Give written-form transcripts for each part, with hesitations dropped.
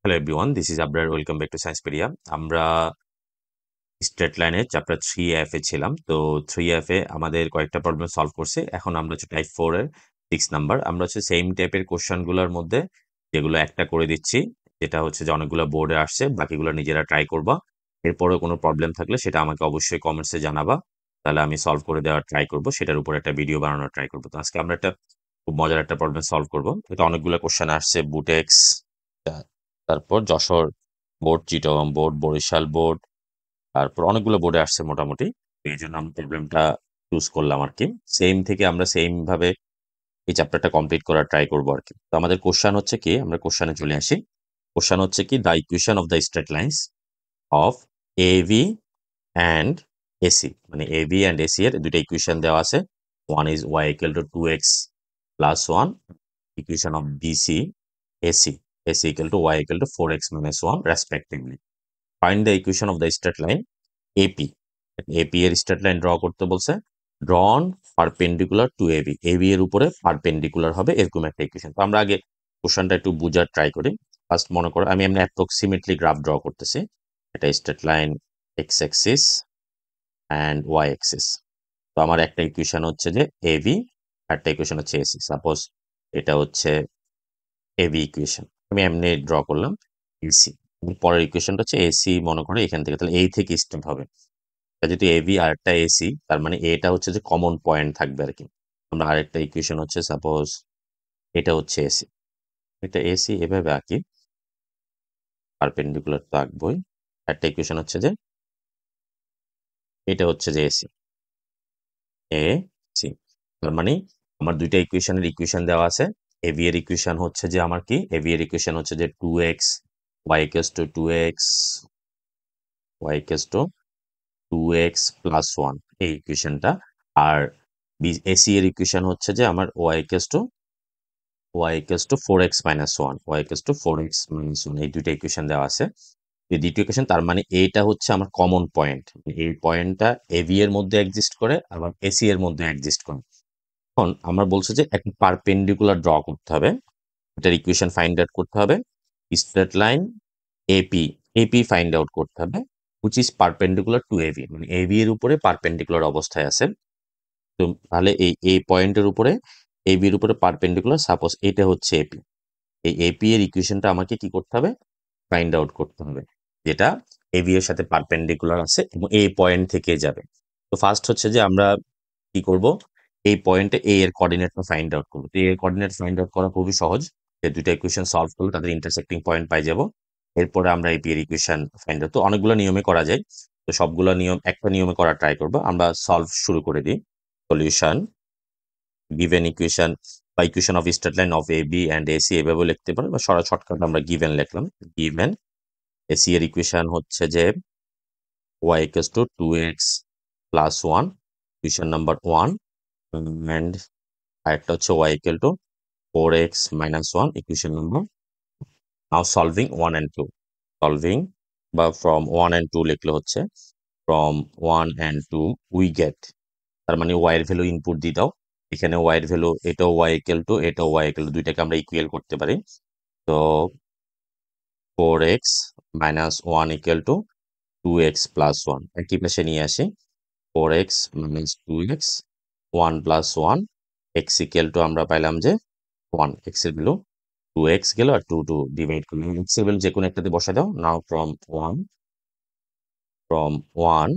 Hello everyone, this is Abrar. Welcome back to Sciencepedia. আমরা straight লাইনের chapter 3F এ ছিলাম। তো 3F এ আমাদের কয়েকটা প্রবলেম সলভ করছে। এখন আমরা হচ্ছে টাইপ 4 এর 6 নাম্বার। আমরা হচ্ছে সেম টাইপের কোশ্চেনগুলোর মধ্যে যেগুলো একটা করে দিচ্ছি, যেটা হচ্ছে যে অনেকগুলো বোর্ডে আসছে, বাকিগুলো নিজেরা ট্রাই করবা। এরপরেও কোনো প্রবলেম থাকলে সেটা আমাকে অবশ্যই কমেন্টসে জানাবা। তাহলে আমি সলভ করে দেওয়ার ট্রাই করব, সেটার উপর একটা ভিডিও বানানোর ট্রাই করব। তো আজকে আমরা একটা খুব মজার একটা প্রবলেম সলভ করব। এটা অনেকগুলো কোশ্চেন আসছে, বুটেক্স, তারপর Jessore board, Chittagong board, Barishal board, তারপর অনেকগুলো বোর্ডে আসছে মোটামুটি। তো এই জন্য আমি প্রবলেমটা চুজ করলাম আর কি। সেম থেকে আমরা সেম ভাবে এই চ্যাপ্টারটা কমপ্লিট করার ট্রাই করবো আর কি। তো আমাদের কোশ্চেন হচ্ছে কি, আমরা কোশ্চেনে চলে আসি। কোশ্চেন হচ্ছে কি, the equation of the straight lines of A B and A C, মানে এবি অ্যান্ড এসি এর দুইটা ইকুয়েশন দেওয়া আছে। One is y equal to 2x plus 1, equation of B C A C, A C equal to y equal to 4x minus 1 respectively. Find the equation of the straight line A P. A P এর straight line draw করতে বলছে। Drawn perpendicular to A B, A B এর উপরে perpendicular হবে, এরকম একটা equation. তো আমরা আগে কোশ্চেনটা একটু বুঝার ট্রাই করি। ফার্স্ট মনে করো আমি এমনি অ্যাপ্রক্সিমেটলি গ্রাফ ড্র করতেছি। এটা straight line x axis and y axis. তো আমার একটা ইকুয়েশন হচ্ছে যে এবি, একটা ইকুয়েশন হচ্ছে এসি। সাপোজ এটা হচ্ছে এবি ইকুয়েশন, আমি এমনি ড্র করলাম এসি। পরের ইকুয়েশনটা হচ্ছে এসি, মনে করো এখান থেকে, তাহলে এই থেকে স্টার্ট হবে। যেহেতু এবি আর একটা এসি, তার মানে এটা হচ্ছে যে কমন পয়েন্ট থাকবে আর কি। আমরা আরেকটা ইকুয়েশন হচ্ছে সাপোজ এটা হচ্ছে এসি, এটা এসি এভাবে আঁকি, পারপেন্ডিকুলার তো আঁকবই। একটা ইকুয়েশন হচ্ছে যে এটা হচ্ছে যে এসি, এ সি। তার মানে আমার দুইটা ইকুয়েশনের ইকুয়েশন দেওয়া আছে। এবি এর ইকুয়েশন হচ্ছে যে আমার কি, এবি এর ইকুয়েশন হচ্ছে যে 2x y equals two 2x, y equals two 2x plus 1, এই ইকুয়েশনটা। আর এসি এর ইকুয়েশন হচ্ছে যে আমার y equals two 4x minus 1, y equals to 4x minus 1, এই দুইটা ইকুয়েশন দেওয়া আছে। এই দ্বিতীয় ইকুয়েশন, তার মানে এটা হচ্ছে আমার কমন পয়েন্ট। এই পয়েন্টটা এবি এর মধ্যে এক্সিস্ট করে, আবার এসি এর মধ্যে এক্সিস্ট করে। এখন আমরা বলছি যে একটা পারপেন্ডিকুলার ড্র করতে হবে, এটার ইকুয়েশন ফাইন্ড আউট করতে হবে। Straight line A P, A P find out করতে হবে, which is perpendicular to A B, মানে এবি এর উপরে পারপেন্ডিকুলার অবস্থায় আছে। তো তাহলে এই পয়েন্টের উপরে, এবি এর উপরে পারপেন্ডিকুলার, সাপোজ এটা হচ্ছে এপি। এই এপি এর ইকুয়েশনটা আমাকে কি করতে হবে, ফাইন্ড আউট করতে হবে, যেটা এবি এর সাথে পারপেন্ডিকুলার আছে এবং এই পয়েন্ট থেকে যাবে। তো ফার্স্ট হচ্ছে যে আমরা কি করব, এই পয়েন্টে এ এর কোঅর্ডিনেটটা ফাইন্ড আউট করব। তো এ এর কোঅর্ডিনেট ফাইন্ড আউট করা খুবই সহজ, যে দুইটা ইকুয়েশন সলভ করলে তাদের ইন্টারসেক্টিং পয়েন্ট পাই যাব। এরপরে আমরা এপি এর ইকুয়েশন ফাইন্ড আউট, তো অনেকগুলো নিয়মে করা যায়। তো সবগুলো নিয়ম একটা নিয়মে করার ট্রাই করব। আমরা সলভ শুরু করে দিই। সলিউশন গিভেন ইকুয়েশন বা equation of straight line of A B and A C এভাবে লিখতে পারো, বা শর্টকাট আমরা গিভেন লিখলাম। গিভেন এসি এর ইকুয়েশন হচ্ছে যে y equals to 2x plus 1, equation number 1, and আরেকটা হচ্ছে y equal to 4x minus 1, equation number. Now solving 1 and 2, solving বা ফ্রম 1 and 2 লিখলে হচ্ছে ফ্রম 1 and 2 উই গেট, তার মানে y এর ভ্যালু ইনপুট দিয়ে দাও। এখানে y এর ভ্যালু, এটাও y equal to, এটাও y equal to, দুইটাকে আমরা ইকুয়াল করতে পারি। তো 4x minus 1 equal to 2x plus 1, একই পাশে নিয়ে আসি। 4x minus 2x, 1 plus 1, x equal to আমরা পাইলাম যে 1, x এর ভ্যালু 2x গেল, আর 2 2 ডিভাইড করলাম, x এর ভ্যালু যে কোনো একটাতে বসাই দাও। নাও from 1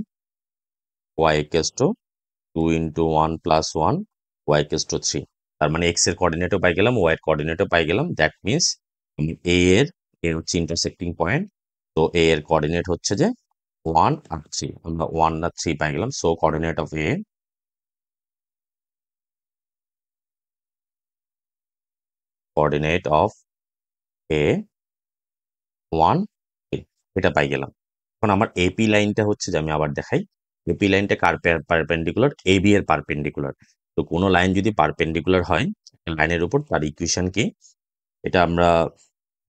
y equals to 2 into 1 plus 1, y equals to 3। তার মানে x এর কোঅর্ডিনেটও পাই গেলাম, y এর কোঅর্ডিনেটও পাই গেলাম। দ্যাট মিনস a এর, এ হচ্ছে ইন্টারসেক্টিং পয়েন্ট। তো a এর কোঅর্ডিনেট হচ্ছে যে 1 আর 3, আমরা 1 আর 3 পাই গেলাম। So coordinate of a, coordinate of a 1 3, এটা পাই গেলাম। এখন আমার এপি লাইনটা হচ্ছে যে, আমি আবার দেখাই, এপি লাইনটা কার পারপেন্ডিকুলার, এবি এর পারপেন্ডিকুলার। তো কোনো লাইন যদি পারপেন্ডিকুলার হয় লাইনের উপর, তার ইকুয়েশন কি, এটা আমরা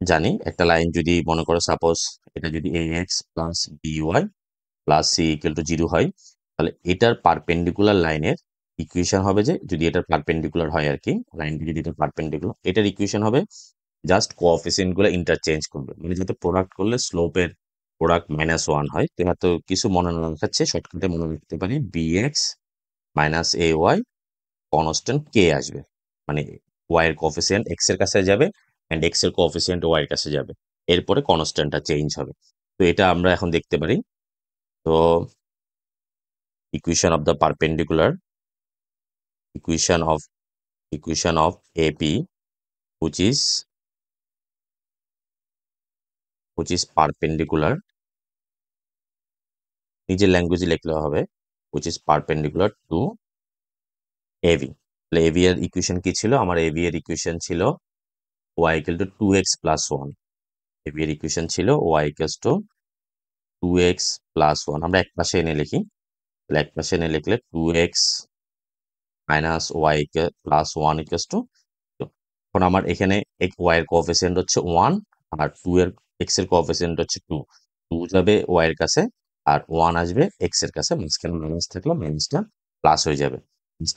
জানি। একটা লাইন যদি মনে করো সাপোজ এটা যদি ax plus by plus c equal to 0 হয়, তাহলে এটার পারপেন্ডিকুলার লাইনের ইকুয়েশন হবে যে, যদি এটার পারপেন্ডিকুলার হয় আর কি, লাইনটি যদি এটা পারপেন্ডিকুলার, এটার ইকুয়েশন হবে জাস্ট কোএফিসিয়েন্ট গুলো ইন্টারচেঞ্জ করবে, মানে যাতে প্রোডাক্ট করলে স্লোপের প্রোডাক্ট -1 হয়। তো হয়তো কিছু মনে না রাখাচ্ছে, শর্টকাটে মনে রাখতে পারি bx মাইনাস ay কনস্ট্যান্ট কে আসবে, মানে ওয়াই এর কোএফিসিয়েন্ট এক্স এর কাছে যাবে এন্ড এক্স এর কোএফিসিয়েন্ট ওয়াই এর কাছে যাবে, এরপরে কনস্ট্যান্টটা চেঞ্জ হবে। তো এটা আমরা এখন দেখতে পারি। তো equation of the perpendicular, equation of AP which is perpendicular, নিজের ল্যাঙ্গুয়েজে লিখলে হবে which is perpendicular to AB। তাহলে AB এর ইকুয়েশন কি ছিল? আমার AB এর ইকুয়েশন ছিল y equal to 2x plus 1। AB এর ইকুয়েশন ছিল y equals to 2x plus 1। আমরা এক পাশে এনে লিখি, তাহলে এক পাশে এনে লিখলে 2x minus y plus 1 equals to 2। এখন আমার এখানে y এর কোএফিসিয়েন্ট হচ্ছে 1 আর 2 এর x এর কোএফিসিয়েন্ট হচ্ছে 2। 2 যাবে y এর কাছে আর 1 আসবে x এর কাছে, মাঝখানে মাইনাস থাকলে মাইনাসটা প্লাস হয়ে যাবে,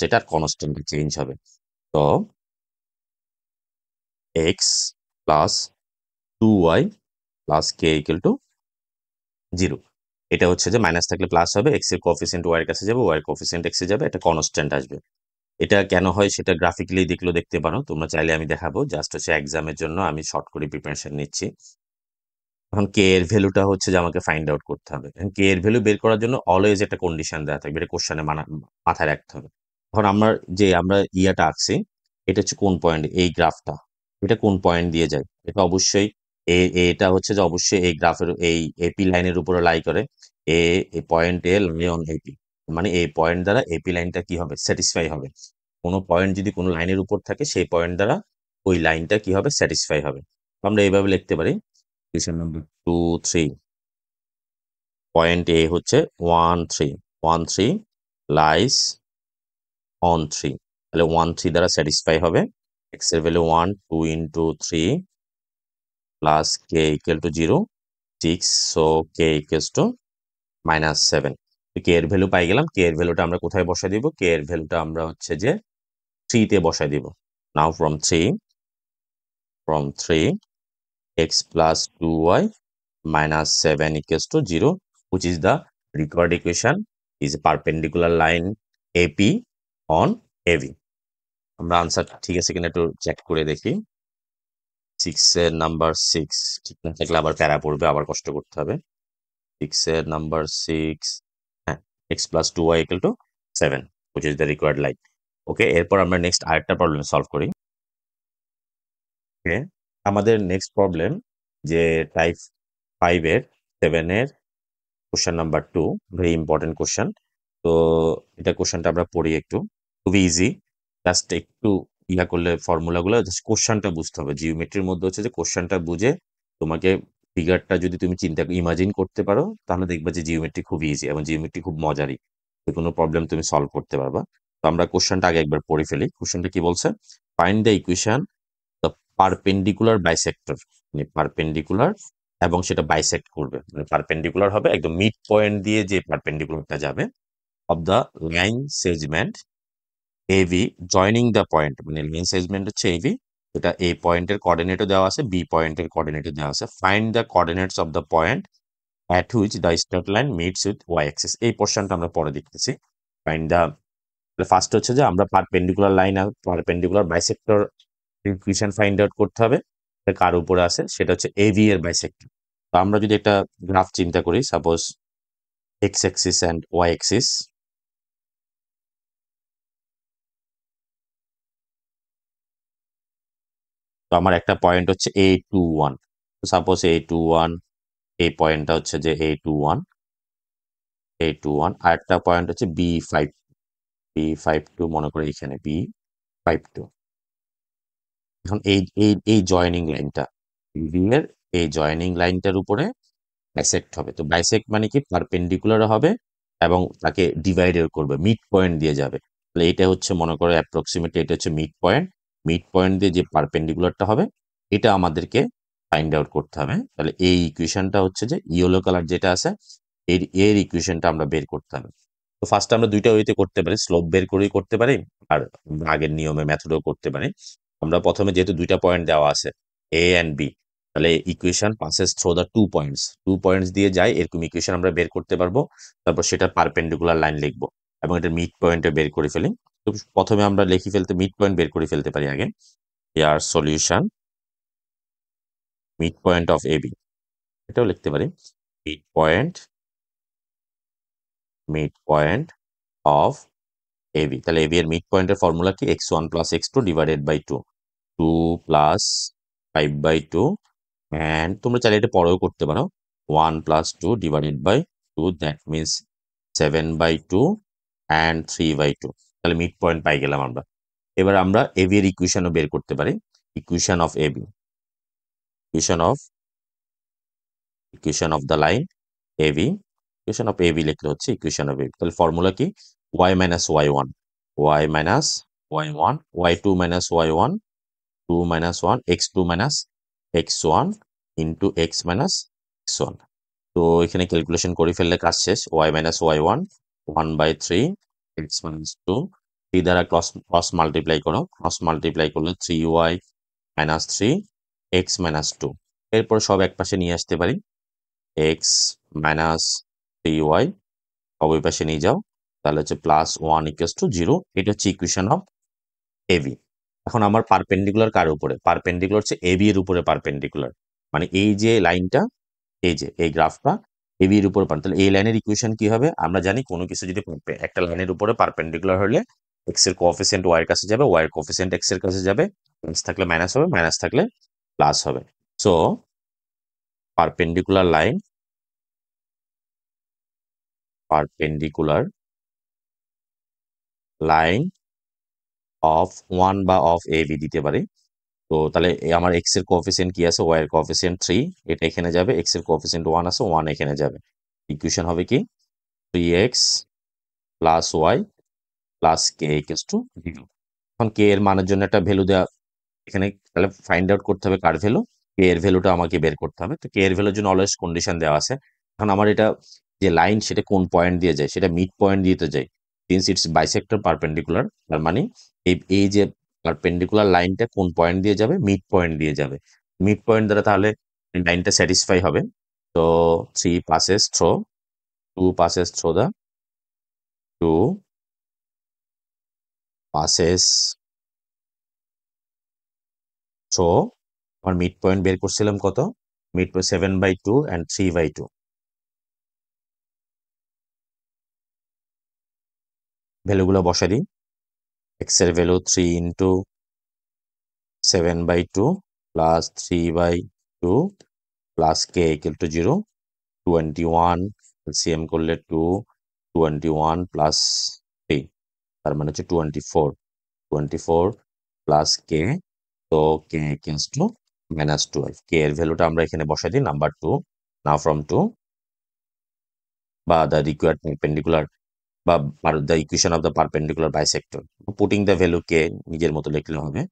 এটা কনস্ট্যান্ট চেঞ্জ হবে। তো x plus 2y plus k equal to 0। এটা হচ্ছে যে মাইনাস থাকলে প্লাস হবে, x এর কোএফিসিয়েন্ট y এর কাছে যাবে, y এর কোএফিসিয়েন্ট x এ যাবে, এটা কনস্ট্যান্ট আসবে। এটা কেন হয় সেটা গ্রাফিক্যালি দেখলেও দেখতে পারো তোমরা, চাইলে আমি দেখাবো। জাস্ট হচ্ছে এক্সামের জন্য আমি শর্ট করে প্রিপারেশন নিচ্ছি। এখন কে এর ভ্যালুটা হচ্ছে যে আমাকে ফাইন্ড আউট করতে হবে। এখন কে এর ভ্যালু বের করার জন্য অলওয়েজ একটা কন্ডিশন দেওয়া থাকবে, এটা কোশ্চেনে মাথায় রাখতে হবে। এখন আমরা ইয়াটা আঁকছি, এটা হচ্ছে কোন পয়েন্ট, এই গ্রাফটা এটা কোন পয়েন্ট দিয়ে যায়? এটা অবশ্যই এটা হচ্ছে যে অবশ্যই এই গ্রাফের এই এপি লাইনের উপরে লাই করে। এই point A lie on A P, মানে এই পয়েন্ট দ্বারা এপি লাইনটা কি হবে? স্যাটিসফাই হবে। কোনো পয়েন্ট যদি কোনো লাইনের উপর থাকে, সেই পয়েন্ট দ্বারা ওই লাইনটা কি হবে? স্যাটিসফাই হবে। আমরা এইভাবে লিখতে পারি, কোয়েশ্চেন নাম্বার 2 3 পয়েন্ট এ হচ্ছে 1 3 1 3 লাইস অন 3, তাহলে 1 3 দ্বারা স্যাটিসফাই হবে। x এর value 1, 2 into 3 plus K equal to 0 6, so K equals two -7। কে এর ভ্যালু পাই গেলাম। কে এর ভ্যালুটা আমরা কোথায় বসাই দিব? কে এর ভ্যালুটা আমরা হচ্ছে যে 3 তে বসাই দিব। নাও from 3 x plus 2y minus 7 equals to 0, which is the required equation is a perpendicular line AP on AV। আমরা আনসারটা ঠিক আছে কিনা একটু চেক করে দেখি। 6 এর নাম্বার 6 ঠিক না থাকলে আবার প্যারা পড়বে, আবার কষ্ট করতে হবে। 6 এর নাম্বার 6, হ্যাঁ, x plus 2y equal to 7, which is the required line। ওকে, এরপর আমরা নেক্সট আরেকটা প্রবলেম সলভ করি। ওকে, আমাদের নেক্সট প্রবলেম যে টাইপ 5 এর 7 এর question number 2, very important question. তো এটা কোশ্চেনটা আমরা পড়ি একটু, খুবই ইজি। জাস্ট একটু ইয়া করলে ফর্মুলাগুলো, জাস্ট কোশ্চেনটা বুঝতে হবে। জিওমেট্রির মধ্যে হচ্ছে যে কোশ্চেনটা বুঝে তোমাকে ফিগারটা যদি তুমি ইমাজিন করতে পারো, তাহলে দেখবে যে জিওমেট্রি খুব ইজি এবং জিওমেট্রি খুব মজারই। যে কোনো প্রবলেম তুমি সলভ করতে পারবা। তো আমরা কোশ্চেনটা আগে একবার পড়ে ফেলি। কোশ্চেনটা কি বলছে? Find the equation the perpendicular bisector, মানে পারপেন্ডিকুলার এবং সেটা বাইসেক্ট করবে, মানে পারপেন্ডিকুলার হবে একদম মিড পয়েন্ট দিয়ে যে পারপেন্ডিকুলারটা যাবে, of the line segment A V joining the point, মানে লাইন সেগমেন্ট হচ্ছে এভি, এটা এ পয়েন্টের কোঅর্ডিনেটও দেওয়া আছে, বি পয়েন্টের কোঅর্ডিনেটও দেওয়া আছে। Find the coordinates of the point at which the straight line meets with y axis. এই পোর্শনটা আমরা পরে দেখতেছি। ফাইন্ড দ্য, ফার্স্ট হচ্ছে যে আমরা পারপেন্ডিকুলার লাইন আর perpendicular bisector equation find out করতে হবে। এটা কার উপরে আছে? সেটা হচ্ছে এভি এর বাইসেক্টর। তো আমরা যদি একটা গ্রাফ চিন্তা করি, suppose x axis and y axis. তো আমার একটা পয়েন্ট হচ্ছে A21, সাপোজ A21, এই পয়েন্টটা হচ্ছে যে A21 আর একটা পয়েন্ট হচ্ছে B52 মনে করি এখানে B52। এখন এই জয়েনিং লাইনটা বি এর, এই জয়েনিং লাইনটার উপরে বাইসেক্ট হবে। তো বাইসেক্ট মানে কি? পারপেন্ডিকুলার হবে এবং তাকে ডিভাইডের করবে, মিড পয়েন্ট দিয়ে যাবে। তাহলে এটা হচ্ছে মনে করো অ্যাপ্রক্সিমেটলি এটা হচ্ছে মিড পয়েন্ট। মিড পয়েন্ট দিয়ে যে পারপেন্ডিকুলারটা হবে, এটা আমাদেরকে ফাইন্ড আউট করতে হবে। তাহলে এই ইকুয়েশনটা হচ্ছে যে ইয়েলো কালার যেটা আছে, এর ইকুয়েশনটা আমরা বের করতে হবে। তো ফার্স্ট আমরা দুইটা ওয়েতে করতে পারি, স্লোপ বের করেই করতে পারি আর আগের নিয়মে মেথডেও করতে পারি। আমরা প্রথমে যেহেতু দুইটা পয়েন্ট দেওয়া আছে, এ অ্যান্ড বি, তাহলে equation passes through the 2 points দিয়ে যায়, এরকম ইকুয়েশন আমরা বের করতে পারবো। তারপর সেটা পারপেন্ডিকুলার লাইন লিখবো এবং এটা মিড পয়েন্টে বের করে ফেলি। তো প্রথমে আমরা মিড পয়েন্ট বের করে ফেলতে পারি আগে। ইয়ার solution mid point of AB, এটাও লিখতে পারি মিড পয়েন্ট অফ এবি। তাহলে এবি এর মিড পয়েন্টের ফর্মুলা কি? x1 plus x2 divided by 2, 2 plus 5/2, and তোমরা চাইলে এটা পরেও করতে পারো, 1 plus 2 divided by 2, that means 7/2 and 3/2। তাহলে মিড পয়েন্ট পাই গেলাম আমরা। এবার আমরা এবি এর ইকুয়েশনও বের করতে পারি। Equation of A B, equation of the line A B, equation of A B লিখলে হচ্ছে ইকুয়েশন অফ এবি। তাহলে ফর্মুলা কি? y minus y1, y minus y1, y2 minus y1, 2 minus 1, x2 minus x1 into x minus x1। তো এখানে calculation করে ফেললে কাজ শেষ। y minus y1 1/3, x minus 2, 3 দ্বারা ক্রস মাল্টিপ্লাই করো, ক্রস মাল্টিপ্লাই করলে 3y মাইনাস 3, x মাইনাস 2। এরপর সব এক পাশে নিয়ে আসতে পারি, x মাইনাস 3y অবয় পাশে নিয়ে যাও, তাহলে হচ্ছে প্লাস 1 ইকুয়ালস টু 0। এটা হচ্ছে ইকুয়েশন অফ এবি। এখন আমার পারপেন্ডিকুলার কার উপরে? পারপেন্ডিকুলার হচ্ছে এবি এর উপরে পারপেন্ডিকুলার, মানে এই যে লাইনটা, এই যে এই গ্রাফটা এবি এর উপরে তাহলে এই লাইনের ইকুয়েশন কি হবে? আমরা জানি কোনো কিছু যদি একটা লাইনের উপরে পারপেন্ডিকুলার হলে এক্স এর কোএফিসিয়েন্ট ওয়াই এর কাছে যাবে, ওয়াই এর কোএফিসিয়েন্ট এক্স এর কাছে যাবে, প্লাস থাকলে মাইনাস হবে, মাইনাস থাকলে প্লাস হবে। সো পারপেন্ডিকুলার লাইন অফ 1 বা অফ এ বি দিতে পারি। তো তাহলে আমার এক্স এর কোএফিসিয়েন্ট কি আছে? ওয়াই এর কোএফিসিয়েন্ট 3, এটা এখানে যাবে, এক্স এর কোএফিসিয়েন্ট 1 আছে, 1 এখানে যাবে। ইকুয়েশন হবে কি? 3x plus y plus k equals to 0। এখন কে এর মানের জন্য একটা ভ্যালু দেওয়া, এখানে তাহলে ফাইন্ড আউট করতে হবে কার ভ্যালু? কে এর ভ্যালুটা আমাকে বের করতে হবে। তো কে এর ভ্যালুর জন্য অলওয়েজ কন্ডিশন দেওয়া আছে। এখন আমার এটা যে লাইন সেটা কোন পয়েন্ট দিয়ে যায়? সেটা মিড পয়েন্ট দিয়ে তো যায়, সিন্স ইটস বাইসেক্টর পারপেন্ডিকুলার। তার মানে এই যে পারপেন্ডিকুলার লাইনটা কোন পয়েন্ট দিয়ে যাবে? মিড পয়েন্ট দিয়ে যাবে। মিড পয়েন্ট দ্বারা তাহলে লাইনটা স্যাটিসফাই হবে। তো 3 passes through 2 passes through the 2 passes through, আমার মিড পয়েন্ট বের করছিলাম কত? Mid point 7/2 and 3/2। ভ্যালুগুলো বসাই দিই। x এর value 3 into 7/2 plus 3/2 plus K equal to 0, 21 LCM করলে 2, 21 প্লাস 3, তার মানে হচ্ছে 24 প্লাস কে। তো কে ইকুয়ালস টু -12। কে এর ভ্যালুটা আমরা এখানে বসাই দিই, নাম্বার 2। নাও ফ্রম 2 বা দ্য রিকোয়ার্ড পারপেন্ডিকুলার বা the equation of the perpendicular bisector, putting the value কে নিজের মতো লিখলে হবে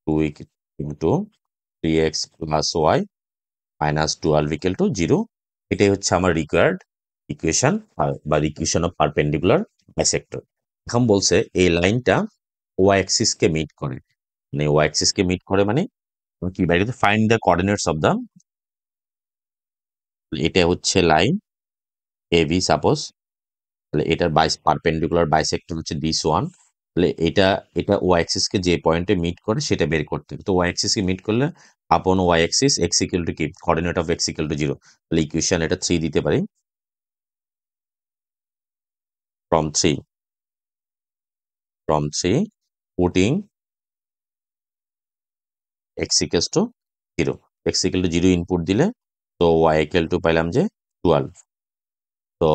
2 into 3x plus y minus 12 equal to 0। এটাই হচ্ছে আমার রিকোয়ার্ড ইকুয়েশন বা ইকুয়েশন অফ পারপেন্ডিকুলার বাইসেক্টর। এখন বলছে এই লাইনটা ওয়াই অ্যাক্সিস কে মিট করে, মানে ওয়াই অ্যাক্সিস কে মিট করে মানে কি? বাইরে find the coordinates of the, এটা হচ্ছে লাইন এ বি সাপোজ, তাহলে এটার পারপেন্ডিকুলার বাইসেক্টর হচ্ছে দিস ওয়ান। তাহলে এটা এটা ওয়াই অ্যাক্সিস কে যে পয়েন্টে মিট করে সেটা বের করতে হবে। তো ওয়াই অ্যাক্সিস কে মিট করলে upon y axis x equal to কি? Coordinate of x equal to 0। তাহলে ইকুয়েশন এটা 3 দিতে পারি, from 3 putting x equals to 0, x equal to 0 input দিলে তো ওয়াই ইকুয়াল টু পাইলাম যে 12। তো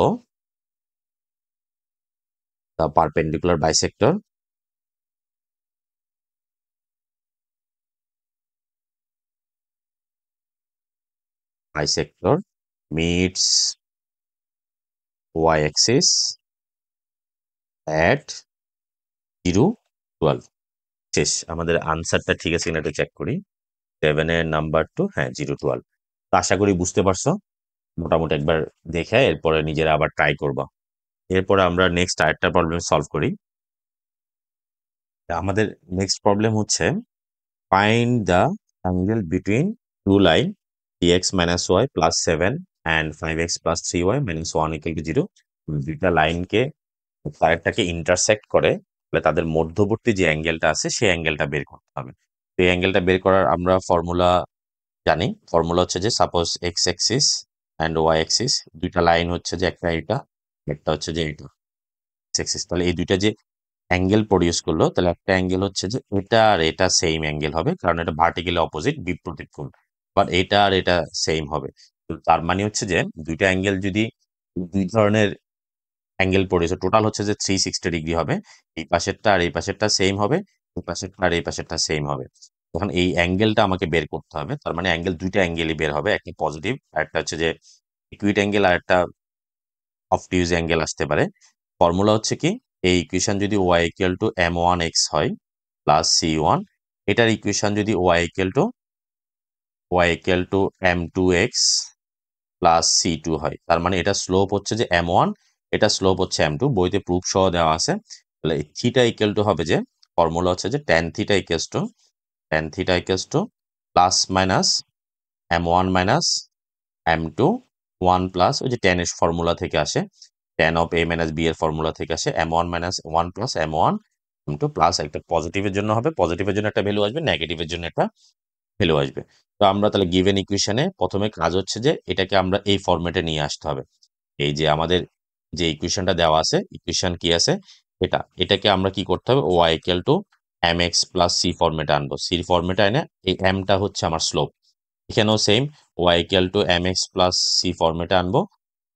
the perpendicular bisector meets y-axis at 0, 12। শেষ। আমাদের আনসারটা ঠিক আছে কিনা একটু চেক করি। 7 এর নাম্বার 2, হ্যাঁ 0, 12। তো আশা করি বুঝতে পারছো মোটামুটি। একবার দেখে এরপরে নিজেরা আবার ট্রাই করবা। এরপরে আমরা নেক্সট আরেকটা প্রবলেম সলভ করি। আমাদের নেক্সট প্রবলেম হচ্ছে find the angle between two line dx minus y plus 7 and 5x plus 3y minus 1 equal to 0 দুইটা লাইনকে তারেরটাকে ইন্টারসেক্ট করে তাহলে তাদের মধ্যবর্তী যে অ্যাঙ্গেলটা আছে সেই অ্যাঙ্গেলটা বের করতে হবে। তো এই অ্যাঙ্গেলটা বের করার আমরা ফর্মুলা জানি। ফর্মুলা হচ্ছে যে suppose x axis and y axis দুইটা লাইন হচ্ছে যে একটা এটা একটা হচ্ছে যে এটা এক্স অ্যাক্সিস, তাহলে এই দুইটা যে অ্যাঙ্গেল প্রডিউস করলো তাহলে একটা অ্যাঙ্গেল হচ্ছে যে এটা আর এটা সেম অ্যাঙ্গেল হবে কারণ এটা ভার্টিক্যালি অপোজিট বিপরীত কোণ, বাট এটা আর এটা সেম হবে। তো তার মানে হচ্ছে যে দুইটা অ্যাঙ্গেল যদি দুই ধরনের অ্যাঙ্গেল পড়েছে টোটাল হচ্ছে যে 360 ডিগ্রি হবে। এই পাশেরটা আর এই পাশেরটা সেম হবে, এই পাশেরটা আর এই পাশেরটা সেম হবে। তখন এই অ্যাঙ্গেলটা আমাকে বের করতে হবে। তার মানে অ্যাঙ্গেল দুইটা অ্যাঙ্গেলই বের হবে, একটা পজিটিভ আর একটা হচ্ছে যে ইকুইট অ্যাঙ্গেল আর একটা অবটিউজ অ্যাঙ্গেল আসতে পারে। ফর্মুলা হচ্ছে কি এই ইকুয়েশন যদি ওয়াই ইকুয়াল টু m1x হয় প্লাস c1, এটার ইকুয়েশন যদি y equal two m2x plus c2 হয়, তার মানে এটা স্লোপ হচ্ছে যে m1, এটা স্লোপ হচ্ছে m2, বইতে প্রুফ সহ দেওয়া আছে। তাহলে থিটা ইকুয়াল টু হবে যে ফর্মুলা হচ্ছে যে tan theta equals to plus minus m1 minus m2 1 plus ওই যে tan এর ফর্মুলা থেকে আসে, tan of a minus b এর ফর্মুলা থেকে আসে m1 minus 1 plus m1 m2 plus একটা পজিটিভের জন্য হবে, পজিটিভের জন্য একটা ভ্যালু আসবে, নেগেটিভের জন্য একটা ভ্যালু আসবে। তো আমরা তাহলে গিভেন ইকুয়েশনে প্রথমে কাজ হচ্ছে যে এটাকে আমরা এই ফরম্যাটে নিয়ে আসতে হবে। এই যে আমাদের যে ইকুয়েশনটা দেওয়া আছে, ইকুয়েশন কি আছে এটাকে আমরা কি করতে হবে y equal to m x plus c ফরম্যাটে আনবো। সি ফরম্যাটে এনে এই এমটা হচ্ছে আমার স্লোপ, এখানেও same y equal to m x plus c ফরম্যাটে আনবো,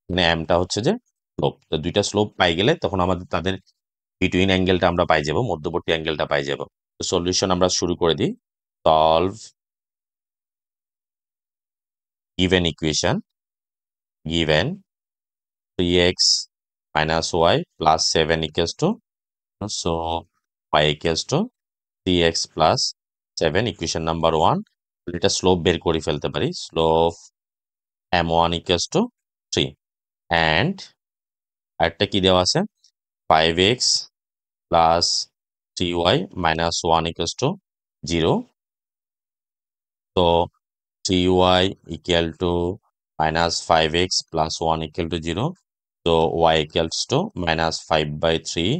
মানে এমটা হচ্ছে যে স্লোপ। তো দুইটা স্লোপ পাই গেলে তখন আমাদের তাদের বিটুইন অ্যাঙ্গেলটা আমরা পাই যাব, মধ্যবর্তী অ্যাঙ্গেলটা পাই যাব। তো সলিউশন আমরা শুরু করে দিই। Solve given equation, given 3x minus y plus 7 equals to, so y equals to 3x plus 7 equation number 1, এটা স্লোপ বের করে ফেলতে পারি, slope m1 equals to 3 and আরেকটা কি দেওয়া আছে 5x plus 3y minus 1 equals to 0, so 3y equal to minus 5x plus 1 equal to 0, so y equals to minus 5/3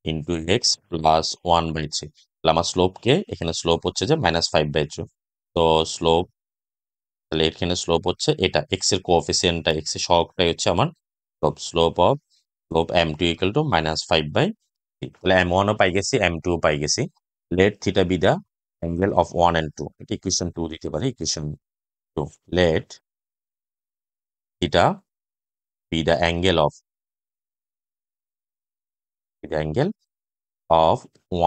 into x plus 1/3। তাহলে আমার স্লোপকে এখানে স্লোপ হচ্ছে যে -5/3, তো স্লোপ তাহলে এখানে স্লোপ হচ্ছে এটা এক্স এর কোএফিসিয়েন্টটা এক্স এর সহগটাই হচ্ছে আমার স্লোপ m2 equal to -5/3। তাহলে m1 ও পাই গেছি, m2 ও পাই গেছি। Let theta be the angle of 1 and 2, এটা ইকুয়েশন 2 দিতে পারি, equation 2 let theta be the angle of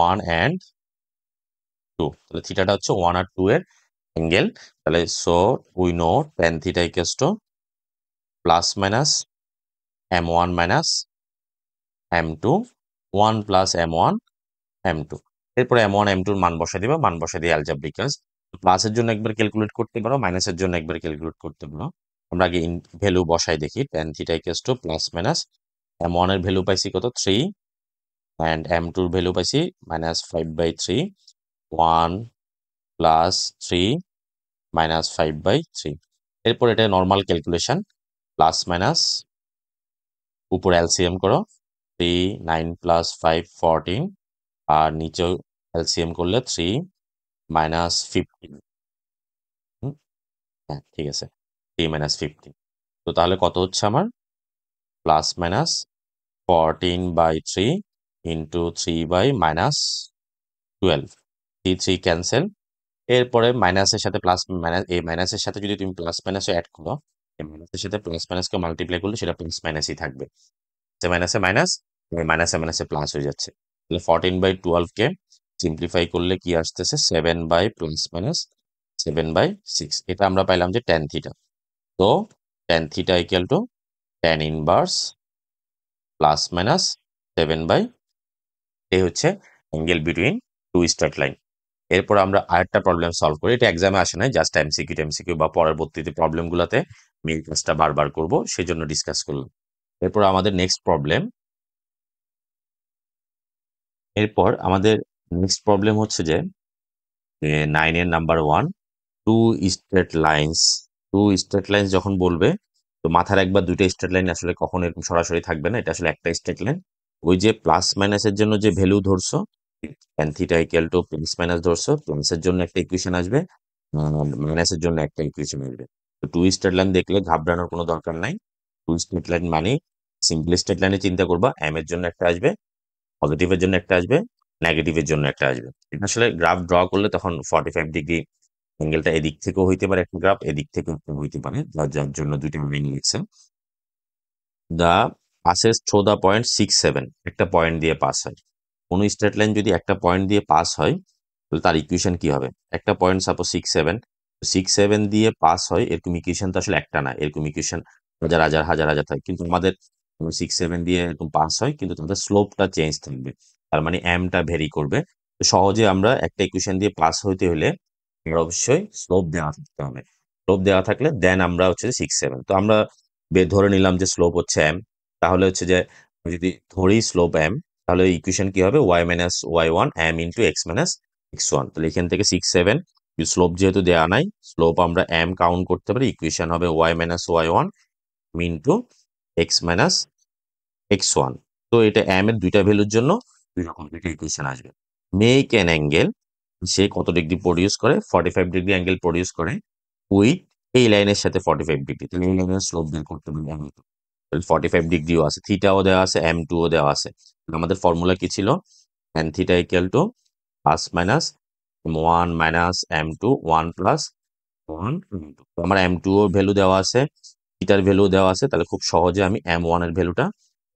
1 and 2, তাহলে থিটাটা হচ্ছে 1 আর 2 এর অ্যাঙ্গেল। তাহলে so we know tan theta equals to plus minus m1 minus m2 1 plus m1 m2, এরপরে m1 m2 এর মান বসাই দিবা, মান বসাই দিয়ে অ্যালজেব্রিক কাজ। প্লাসের জন্য একবার ক্যালকুলেট করতে পারো, মাইনাসের জন্য একবার ক্যালকুলেট করতে পারো। আমরা আগে ভ্যালু বসাই দেখি, tan theta equals to plus minus m1 এর ভ্যালু পাইছি কত 3 and m2 এর ভ্যালু পাইছি -5/3, 1 প্লাস 3 -5/3। এরপর এটা নর্মাল ক্যালকুলেশন, প্লাস মাইনাস উপরে এলসিএম করো, 3 9 প্লাস 5 14, আর নিচেও এলসিএম করলে 3 -15। হ্যাঁ ঠিক আছে, 3 -15। তো তাহলে কত হচ্ছে আমার প্লাস মাইনাস 14/3 ইন্টু 3/-12, 3 ক্যান্সেল। এরপরে মাইনাসের সাথে প্লাস মাইনাস, এই মাইনাসের সাথে যদি তুমি প্লাস মাইনাসও অ্যাড করো, এই মাইনাসের সাথে প্লাস মাইনাসকে মাল্টিপ্লাই করলে সেটা প্লাস মাইনাসই থাকবে, মাইনাসে মাইনাস, মাইনাসে মাইনাসে প্লাস হয়ে যাচ্ছে। তাহলে 14/12 কে সিম্পলিফাই করলে কি আসতেছে 7 প্লাস মাইনাস 7/6, এটা আমরা পাইলাম যে tan থিটা। তো tan theta equal to tan inverse plus minus 7/, এই হচ্ছে angle between two straight line. এরপর আমরা আরেকটা প্রবলেম সলভ করি, এটা এক্সামে আসে নাই, জাস্ট এমসিকিউ বা পরবর্তীতে প্রবলেমগুলোতে আমি এই কাজটা বারবার করবো, সেই জন্য ডিসকাস করলাম। এরপর আমাদের নেক্সট প্রবলেম হচ্ছে যে 9 এর নাম্বার 1, টু স্ট্রেট লাইন্স যখন বলবে, তো মাথার একবার দুইটা স্ট্রেট লাইন আসলে কখন এরকম সরাসরি থাকবে না, এটা আসলে একটা স্ট্রেট লাইন। ওই যে প্লাস মাইনাসের জন্য যে ভ্যালু ধরছো, tan theta equal to plus minus ধরছো, প্লাসের জন্য একটা ইকুয়েশন আসবে, মাইনাসের জন্য একটা ইকুয়েশন আসবে। তো টু স্ট্রেট লাইন দেখলে ঘাবড়ানোর কোনো দরকার নাই। টু স্ট্রেট লাইন মানে সিম্পল স্ট্রেট লাইনে চিন্তা করবা, এম এর জন্য একটা আসবে, পজিটিভের জন্য একটা আসবে, নেগেটিভের জন্য একটা আসবে। এটা আসলে গ্রাফ ড্র করলে তখন 45 ডিগ্রি অ্যাঙ্গেলটা এদিক থেকেও হইতে পারে একটা গ্রাফ, এদিক থেকেও একটা হইতে পারে, যার জন্য দুইটা লাইন লিখছে। দা পাসেস থ্রো দা পয়েন্ট 6, 7, একটা পয়েন্ট দিয়ে পাস হয়। কোনো স্ট্রেট লাইন যদি একটা পয়েন্ট দিয়ে পাস হয়, তাহলে তার ইকুয়েশন কি হবে? একটা পয়েন্ট সাপোজ 6, 7 দিয়ে পাস হয়, এরকম ইকুয়েশন তো আসলে একটা না, এরকম ইকুয়েশন হাজার হাজার হাজার হাজার থাকে, কিন্তু আমাদের 6, 7 দিয়ে এরকম পাস হয়, কিন্তু তাদের স্লোপটা চেঞ্জ থাকবে, তার মানে এমটা ভেরি করবে। তো সহজে আমরা একটা ইকুয়েশন দিয়ে পাস হইতে হলে আমরা অবশ্যই স্লোপ দেওয়া থাকতে হবে। স্লোপ দেওয়া থাকলে দেন আমরা হচ্ছে 6, 7, তো আমরা ধরে নিলাম যে স্লোপ হচ্ছে এম। তাহলে হচ্ছে যে যদি ধরি স্লোপ এম, তাহলে ইকুয়েশন কি হবে? y-y1 m into x-x1। তাহলে এখান থেকে 6, 7, স্লোপ যেহেতু দেওয়া নাই, স্লোপ আমরা m কাউন্ট করতে পারি, ইকুয়েশন হবে y-y1 ইন্টু x-x1। তো এটা m এর দুইটা ভ্যালুর জন্য দুই রকম দুইটা ইকুয়েশন আসবে। মেক অ্যান অ্যাঙ্গেল, সে কত ডিগ্রি প্রডিউস করে? 45 ডিগ্রি অ্যাঙ্গেল প্রডিউস করে উইথ এই লাইনের সাথে 45 ডিগ্রি। তাহলে এই লাইনের স্লোপ বের করতে পারি আমি। 45 ডিগ্রিও আছে, থিটাও দেওয়া আছে, m2ও দেওয়া আছে। আমাদের ফর্মুলা কি ছিল? tan theta equal to plus minus 1 - m2 1 plus 1 m2। তো আমার m2 এর ভ্যালু দেওয়া আছে, থিটার ভ্যালু দেওয়া আছে, তাহলে খুব সহজে আমি m1 এর ভ্যালুটা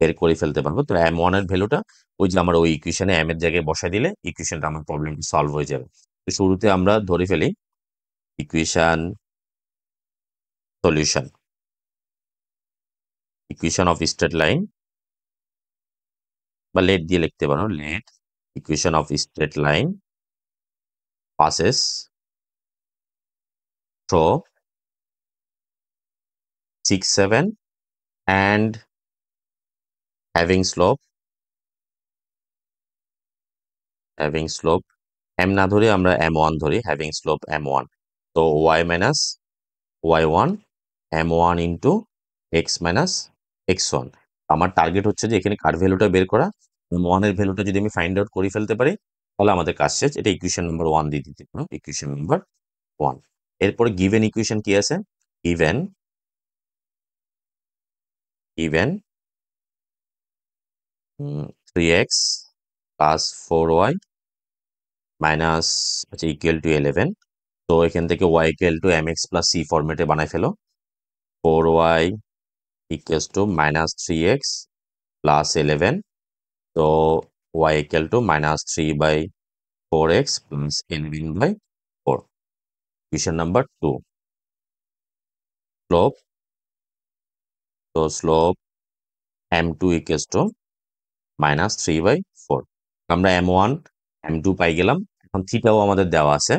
বের করে ফেলতে পারবো। তো m1 এর ভ্যালুটা ওই যে আমার ওই ইকুয়েশনে m এর জায়গায় বসাই দিলে ইকুয়েশনটা আমার প্রবলেম সলভ হয়ে যাবে। তো শুরুতে আমরা ধরে ফেলি equation solution. Equation of straight line, বা লেট দিয়ে লিখতে পারো, let equation of straight line passes through 6, 7 and having slope m না ধরে আমরা m1 ধরি, having slope m1। তো y-y1 m1 ইন্টু x-x1। আমার টার্গেট হচ্ছে যে এখানে কার ভ্যালুটা বের করা, m1 এর ভ্যালুটা যদি আমি ফাইন্ড আউট করে ফেলতে পারি, তাহলে আমাদের কাজ শেষ। এটা ইকুয়েশন নাম্বার 1 দিয়ে দিতে পারো, ইকুয়েশন নাম্বার 1। এরপরে গিভেন ইকুয়েশন কি আছে? Given 3x plus 4y minus আচ্ছা ইকুয়াল টু 11। তো এখান থেকে y equal to mx plus c ফরম্যাটে বানাই ফেলো। 4y equals to minus 3x plus 11। তো y equal to minus 3/4x plus 11/4। Equation number 2। Slope, তো slope m2 equals to minus 3/4। আমরা m1 m2 পাই গেলাম। এখন থিটাও আমাদের দেওয়া আছে।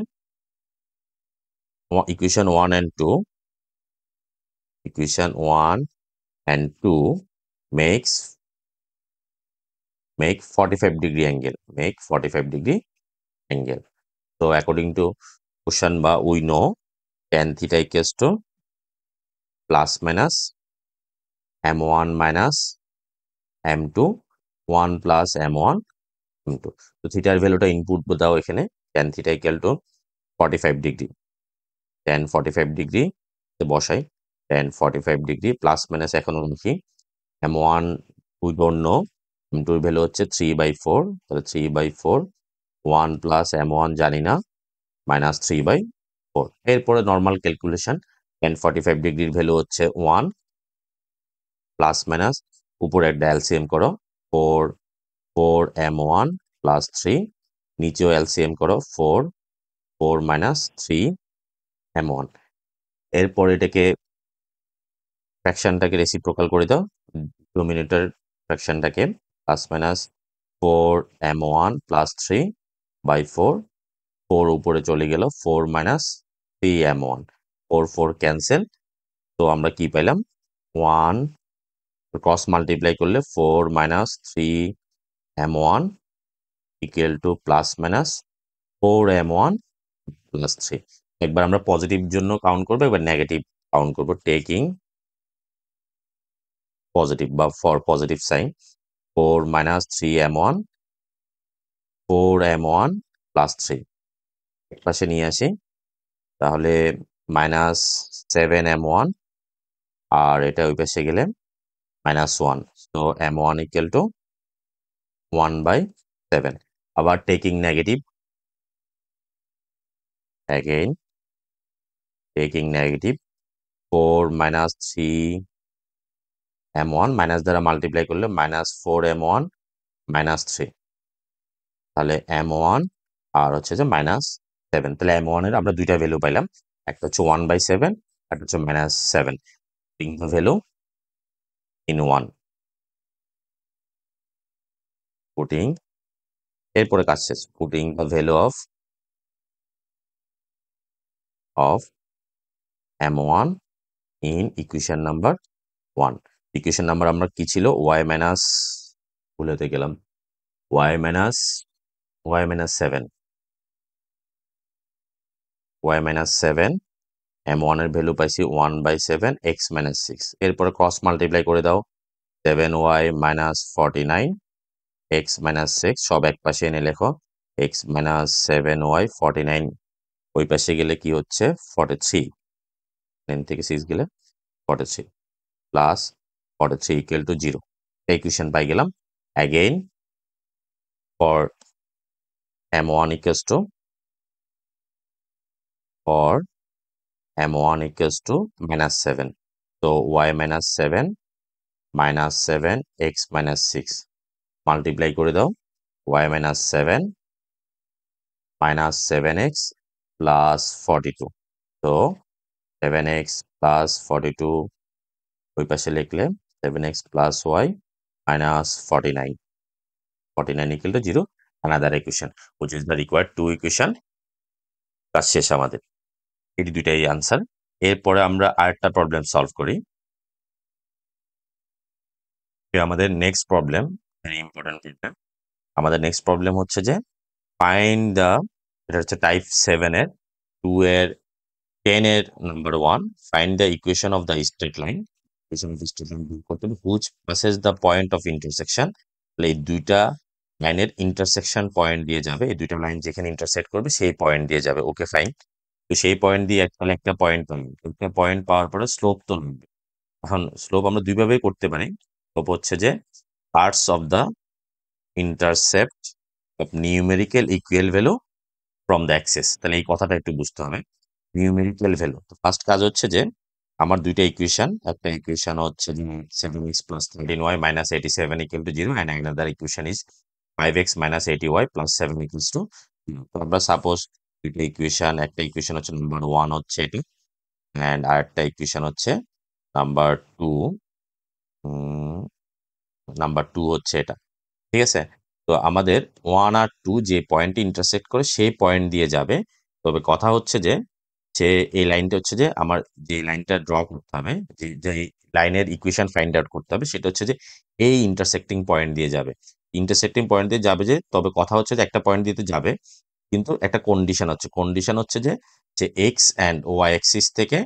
Equation 1 and 2 makes make 45 degree angle, make 45 degree angle. So according to question বা we know tan theta equals to plus minus m1 minus m2 1 plus m1 m2। তো থিটার ভ্যালুটা ইনপুট দাও এখানে, tan theta equal to 45 degree, tan 45 degree বসাই, tan 45 degree plus minus এখন লিখি m1 we don't know, m2 এর value হচ্ছে 3/4, তাহলে 3/4 1 প্লাস m1 জানি না মাইনাস 3/4। এরপরে নর্মাল ক্যালকুলেশন, tan 45 ডিগ্রির ভ্যালু হচ্ছে 1 প্লাস মাইনাস উপরে একটা এলসিএম করো, 4 m1 প্লাস 3, নিচেও এলসিএম করো 4 মাইনাস 3 m1। এরপর এটাকে ফ্র্যাকশনটাকে রেসিপ্রোকাল করে দাও, ডোমিনেটর ফ্র্যাকশনটাকে, প্লাস মাইনাস 4m1 প্লাস 3/4, 4 উপরে চলে গেল 4 মাইনাস 3m1, 4 ক্যান্সেল। তো আমরা কি পাইলাম? 1 ক্রস মাল্টিপ্লাই করলে 4 minus 3m1 equal to plus minus 4m1 plus 3। একবার আমরা পজিটিভ জন্য কাউন্ট করবো, এবার নেগেটিভ কাউন্ট করবো। টেকিং পজিটিভ বা for positive sign, 4 minus 3m1, 4m1 plus 3 পাশে নিয়ে আসি, তাহলে মাইনাস 7m1, আর এটা ওই পাশে গেলে -1, so m1 equal to 1/7. আবার taking negative, again taking negative, 4 minus 3m1 minus দ্বারা মাল্টিপ্লাই করলে -4m1 -3, তাহলে m1 আর হচ্ছে যে -7, তাহলে m1 এর আমরা দুইটা ভ্যালু পাইলাম, একটা হচ্ছে 1/7, একটা হচ্ছে -7, putting the value in 1, putting, এরপরে কাজ শেষ, putting the value of m1 in equation number 1. Equation number আমরা কি ছিল, y মাইনাস, ভুলেতে গেলাম, y minus 7, y minus 7, m1 এর ভ্যালু পাইছি 1/7 x মাইনাস 6, এরপরে ক্রস মাল্টিপ্লাই করে দাও, 7y মাইনাস 49 x মাইনাস 6, সব এক পাশে এনে লেখো, x মাইনাস 7y 49 ওই পাশে গেলে কি হচ্ছে 43, 9 থেকে 6 গেলে 43 প্লাস 43 ইকুয়াল টু 0, ইকুয়েশন পাই গেলাম। Again for m1 equals to, for m1 equals to -7, so y minus 7 minus 7 x minus 6 multiply করে দাও, y minus 7 minus 7x plus 42, so 7x plus 42 ওই পাশে লিখলে 7x plus y minus 49 equal to 0, another equation which is the required two equation. কাজ শেষ আমাদের, এই দুইটাই আনসার। এরপরে আমরা আরেকটা প্রবলেম সলভ করি। আমাদের next problem, very important problem. আমাদের নেক্সট প্রবলেম হচ্ছে যে ফাইন্ড দ্য, এটা হচ্ছে টাইপ 7 এর 2 এর 10 এর number 1, find the equation of the straight line, equation of straight line বের করতে হবে, which passes the point of intersection, তাহলে এই দুইটা লাইনের ইন্টারসেকশন পয়েন্ট দিয়ে যাবে, এই দুইটা লাইন যেখানে ইন্টারসেক্ট করবে সেই পয়েন্ট দিয়ে যাবে, ওকে ফাইন। তো সেই পয়েন্ট দিয়ে তাহলে একটা পয়েন্ট পাবে, একটা পয়েন্ট পাওয়ার পরে স্লোপ তো লাগবে। এখন স্লোপ আমরা দুইভাবেই করতে পারি, স্লোপ হচ্ছে যে parts of the intercept of numerical equal value from the access, তাহলে এই কথাটা একটু বুঝতে হবে। নিউমেরিক্যাল ভ্যালু, তো ফার্স্ট কাজ হচ্ছে যে আমার দুইটা ইকুয়েশন, একটা ইকুয়েশন হচ্ছে যে 7x plus 13y minus 87 equal to 0, and another equation is 5x minus 80y plus 7 equals to 0. তো আমরা সাপোজ দুইটা ইকুয়েশন, একটা ইকুয়েশন হচ্ছে নাম্বার 1 হচ্ছে এটি, অ্যান্ড আরেকটা ইকুয়েশন হচ্ছে নাম্বার 2, নাম্বার 2 হচ্ছে এটা, ঠিক আছে। তো আমাদের 1 আর 2 যে পয়েন্টে ইন্টারসেক্ট করে সেই পয়েন্ট দিয়ে যাবে, তবে কথা হচ্ছে যে এই লাইনটা হচ্ছে যে আমার যে লাইনটা ড্র করতে হবে, যে লাইনের ইকুয়েশন ফাইন্ড আউট করতে হবে, সেটা হচ্ছে যে এই ইন্টারসেক্টিং পয়েন্ট দিয়ে যাবে, ইন্টারসেক্টিং পয়েন্ট দিয়ে যাবে, যে তবে কথা হচ্ছে যে একটা পয়েন্ট দিতে যাবে, কিন্তু একটা কন্ডিশন হচ্ছে যে এক্স অ্যান্ড ওয়াই অ্যাক্সিস থেকে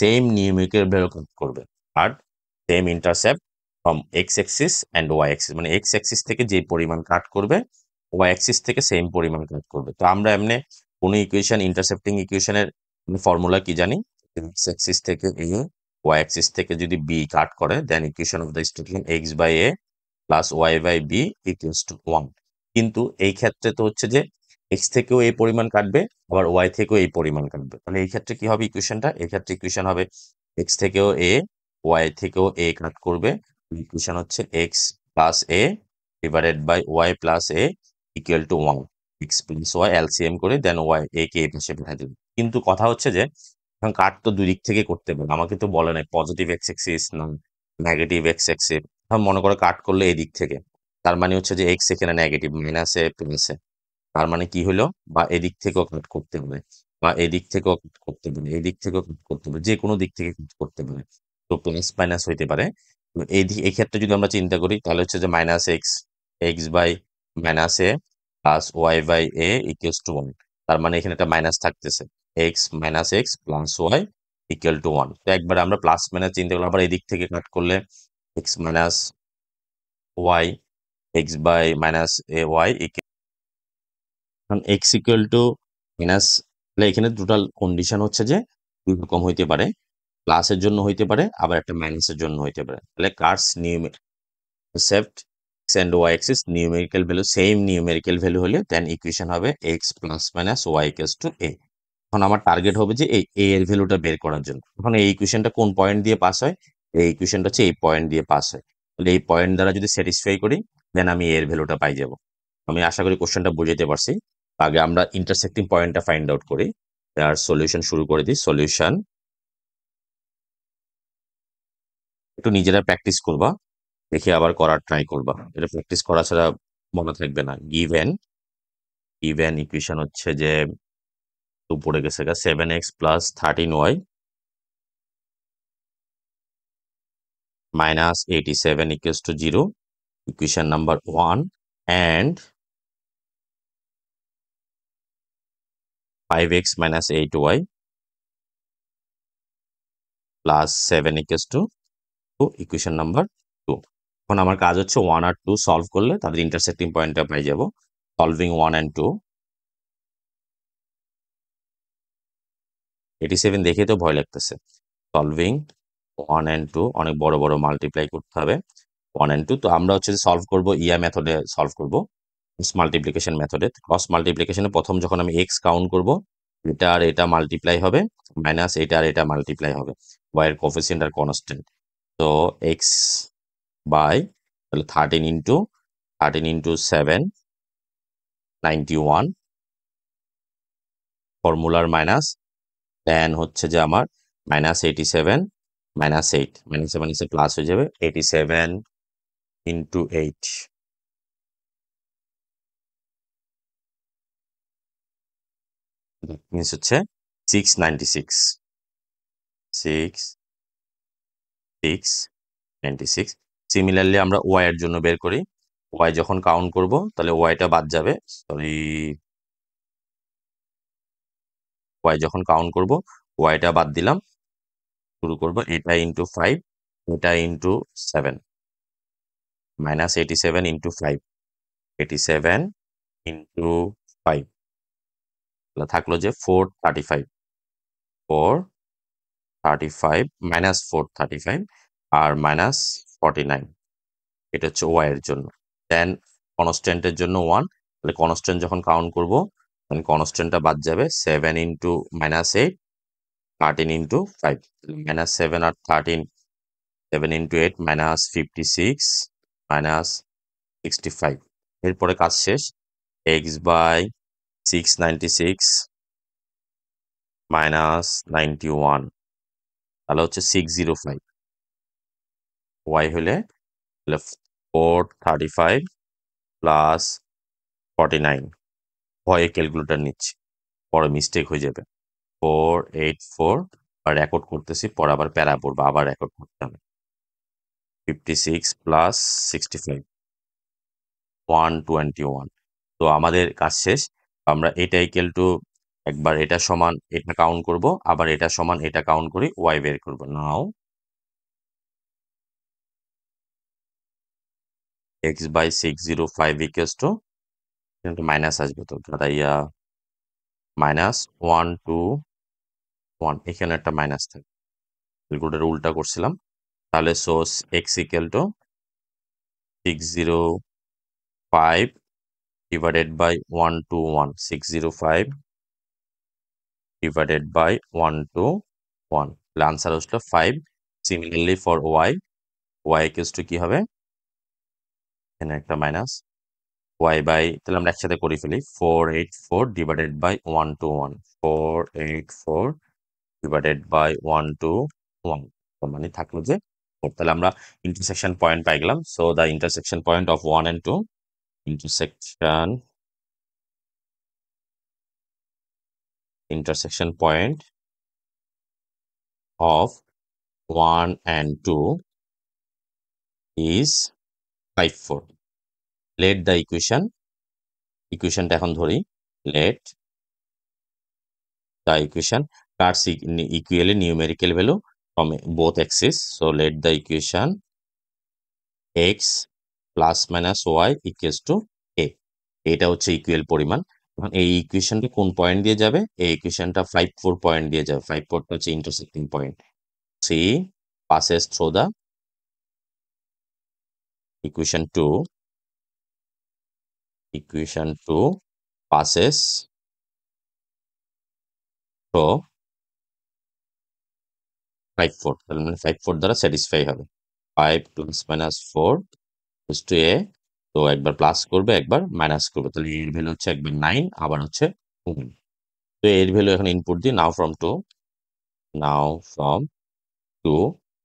সেম নিউমেরিক্যাল ভ্যালু কাট করবে, আর same intercept from x axis and y axis, মানে এক্স অ্যাক্সিস থেকে যে পরিমাণ কাট করবে ওয়াই অ্যাক্সিস থেকে সেম পরিমাণ কাট করবে। তো আমরা এমনি কোনো ইকুয়েশন, ইন্টারসেপ্টিং ইকুয়েশনের ফর্মুলা কি জানি, এক্স অ্যাক্সিস থেকে এ, ওয়াই অ্যাক্সিস থেকে যদি বি কাট করে, then equation of the straight line x by A plus y by B equals to 1। কিন্তু এই ক্ষেত্রে তো হচ্ছে যে এক্স থেকেও এই পরিমাণ কাটবে, আবার ওয়াই থেকেও এই পরিমাণ কাটবে, তাহলে এই ক্ষেত্রে কি হবে ইকুয়েশনটা, এই ক্ষেত্রে ইকুয়েশন হবে এক্স থেকেও এ, ওয়াই থেকেও এ কাট করবে, ইকুয়েশন হচ্ছে x plus a divided by y plus a equal to 1, x plus y LCM করে দেন ওয়াই এ কে এই পাশে পাঠিয়ে দেবে। কিন্তু কথা হচ্ছে যে এখন কাট তো দুই দিক থেকে করতে পারবে, আমাকে তো বলে নাই পজিটিভ এক্স এক্সিস না নেগেটিভ এক্স এক্সিস, এখন মনে করো কাট করলে এই দিক থেকে, তার মানে হচ্ছে যে এক্স এখানে নেগেটিভ, মাইনাসে প্লাসে, তার মানে কি হলো, বা এদিক থেকেও কাট করতে হবে, বা এদিক থেকেও কাট করতে পারে, এই দিক থেকেও কাট করতে পারে, যে কোনো দিক থেকে কাট করতে পারে, তো প্লাস মাইনাস হইতে পারে। তো এই ক্ষেত্রে যদি আমরা চিন্তা করি, তাহলে হচ্ছে যে minus x, x by minus a plus y by a equals to 1, তার মানে এখানে একটা মাইনাস থাকতেছে, x minus x plus y equal to 1। তো একবার আমরা প্লাস মাইনাস চিন্তা করলাম, আবার এদিক থেকে কাট করলে x minus y x by minus a y কারণ এক্স ইকুয়াল টু মাইনাস, এখানে টোটাল কন্ডিশন হচ্ছে যে দুই রকম হইতে পারে, প্লাসের জন্য হইতে পারে আবার একটা মাইনাসের জন্য হইতে পারে। তাহলে কার্স সেফট x and y axis numerical value same numerical value হলে দেন ইকুয়েশন হবে x plus minus y equals to A. এখন আমার টার্গেট হবে যে এই এ এর ভ্যালুটা বের করার জন্য। এখন এই ইকুয়েশনটা কোন পয়েন্ট দিয়ে পাস হয়? এই ইকুয়েশনটা হচ্ছে এই পয়েন্ট দিয়ে পাস হয়। তাহলে এই পয়েন্ট দ্বারা যদি স্যাটিসফাই করি দেন আমি এর ভ্যালুটা পাই যাব। আমি আশা করি কোশ্চেনটা বুঝতে পারছি। আগে আমরা ইন্টারসেক্টিং পয়েন্টটা ফাইন্ড আউট করি, আর সলিউশন শুরু করে দিই। সলিউশন একটু নিজেরা প্র্যাকটিস করবা, দেখে আবার করার ট্রাই করবা, এটা প্র্যাকটিস করা ছাড়া মনে থাকবে না। গিভেন গিভেন ইকুয়েশন হচ্ছে যে উপরে গেছে 7x plus 13y minus 87 equals to 0, equation number 1, and 5x minus 8y plus 7 equals to 2, equation number 2। এখন আমার কাজ হচ্ছে 1 আর 2 সলভ করলে তাদের ইন্টারসেক্টিং পয়েন্টটা পাই যাব। সলভিং 1 and 2, 87 দেখে তো ভয় লাগতেছে। সলভিং 1 and 2 অনেক বড় বড় মাল্টিপ্লাই করতে হবে 1 and 2। তো আমরা হচ্ছে সলভ করব ইয়া মেথডে সলভ করব, ক্রস মাল্টিপ্লিকেশন মেথডে। ক্রস মাল্টিপ্লিকেশনে প্রথম যখন আমি এক্স কাউন্ট করব এটা আর এটা মাল্টিপ্লাই হবে মাইনাস এটা আর এটা মাল্টিপ্লাই হবে, ওয়াই এর কোফিসিয়েন্ট আর কনস্ট্যান্ট। তো এক্স বাই তাহলে 13 ইন্টু 7 91 ফর্মুলার মাইনাস, দেন হচ্ছে যে আমার মাইনাস 87 মাইনাস 8 মাইনাস মাইনাসে প্লাস হয়ে যাবে 87 ইন্টু 8 মিনস হচ্ছে 696 696। সিমিলারলি আমরা ওয়াই এর জন্য বের করি। ওয়াই যখন কাউন্ট করব তাহলে ওয়াইটা বাদ যাবে, সরি ওয়াই যখন কাউন্ট করব ওয়াইটা বাদ দিলাম, শুরু করব এটা ইন্টু 5 এটা ইন্টু 7 মাইনাস 87 ইন্টু 5 87 ইন্টু 5 থাকলো যে 435 435 মাইনাস 435 আর মাইনাস 49। এটা হচ্ছে ওয়াই এর জন্য। দেন কনস্ট্যান্টের জন্য 1, তাহলে কনস্ট্যান্ট যখন কাউন্ট করব তখন কনস্ট্যান্টটা বাদ যাবে 7 ইন্টু মাইনাস 8 13 ইন্টু 5 মাইনাস 7 আর 13 7 ইন্টু 8 মাইনাস 56 মাইনাস 65। এরপরে কাজ শেষ। এক্স বাই 696 মাইনাস 91 তাহলে হচ্ছে 605, ওয়াই হলে 435 প্লাস 49। ভয়ে ক্যালকুলেটর নিচ্ছি, পরে মিস্টেক হয়ে যাবে। 484 আর রেকর্ড করতেছি, পরে আবার প্যারা পড়বো, আবার রেকর্ড করতে হবে। 56 প্লাস 65 121। তো আমাদের কাজ শেষ। আমরা এটা ইকুয়াল টু একবার এটা সমান এটা কাউন্ট করব, আবার এটা সমান এটা কাউন্ট করি, ওয়াই বের করব। Now x by 605 equals to minus আসবে, তো দাঁড়াইয়া মাইনাস 121, এখানে একটা মাইনাস থাকে, ক্যালকুলেটর উল্টা করছিলাম। তাহলে source x equal to 605 divided by 121, 605 divided by 121, answer হলো 5। Similarly for y, y equals to কি হবে, এখানে একটা মাইনাস ওয়াই বাই, তাহলে আমরা একসাথে করে ফেলি 484 ডিভাইডেড বাই 121, 484 ডিভাইডেড বাই 121, মানে থাকলো যে 4। তাহলে আমরা ইন্টারসেকশন পয়েন্ট পাই গেলাম। So the intersection point of 1 and 2, intersection point of 1 and 2 is 5 4। let the equationটা এখন ধরি, let the equation cuts equally numerical value from both axes. So let the equation x plus minus y equals to a. এটা হচ্ছে equal পরিমাণ। এখন এই ইকুয়েশনটা কোন point দিয়ে যাবে? এই ইকুয়েশনটা 5 4 পয়েন্ট দিয়ে যাবে। 5 4 টা হচ্ছে intersecting point. 3 passes through the equation 2 passes through 5 4, তাহলে মানে 5 4 দ্বারা স্যাটিসফাই হবে। 5 plus minus 4 is to a, তো একবার প্লাস করবে একবার মাইনাস করবে, তাহলে এর ভ্যালু হচ্ছে একবার 9 আবার হচ্ছে 1। তো এর ভ্যালু এখন ইনপুট দিই। নাও ফ্রম 2,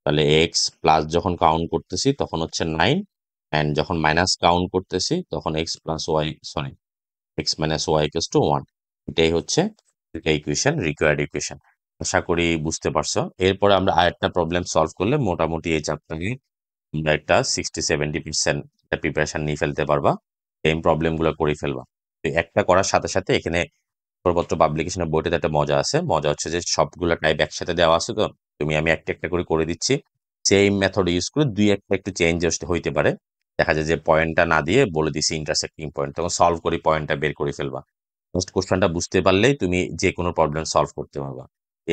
তাহলে এক্স প্লাস যখন কাউন্ট করতেছি তখন হচ্ছে 9, অ্যান্ড যখন মাইনাস কাউন্ট করতেছি তখন x plus y sorry x minus y equals to 1। এটাই হচ্ছে ইকুয়েশন, রিকোয়ার্ড ইকুয়েশন। আশা করি বুঝতে পারছো। এরপরে আমরা আরেকটা প্রবলেম সলভ করলে মোটামুটি এই চ্যাপ্টারে আমরা একটা 60-70% প্রিপারেশন নিয়ে ফেলতে পারবা, এই প্রবলেমগুলো করে ফেলবা। তো একটা করার সাথে সাথে এখানে প্রপত্র পাবলিকেশনের বইটাতে একটা মজা আছে। মজা হচ্ছে যে সবগুলো টাইপ একসাথে দেওয়া আছে, তো আমি একটা একটা করে দিচ্ছি। সেম মেথড ইউজ করে দুই একটা একটু চেঞ্জ হইতে পারে। দেখা যায় যে পয়েন্টটা না দিয়ে বলে দিছি ইন্টারসেক্টিং পয়েন্ট, তখন সলভ করে পয়েন্টটা বের করে ফেলবা। ফার্স্ট কোশ্চেনটা বুঝতে পারলেই তুমি যে কোনো প্রবলেম সলভ করতে পারবা।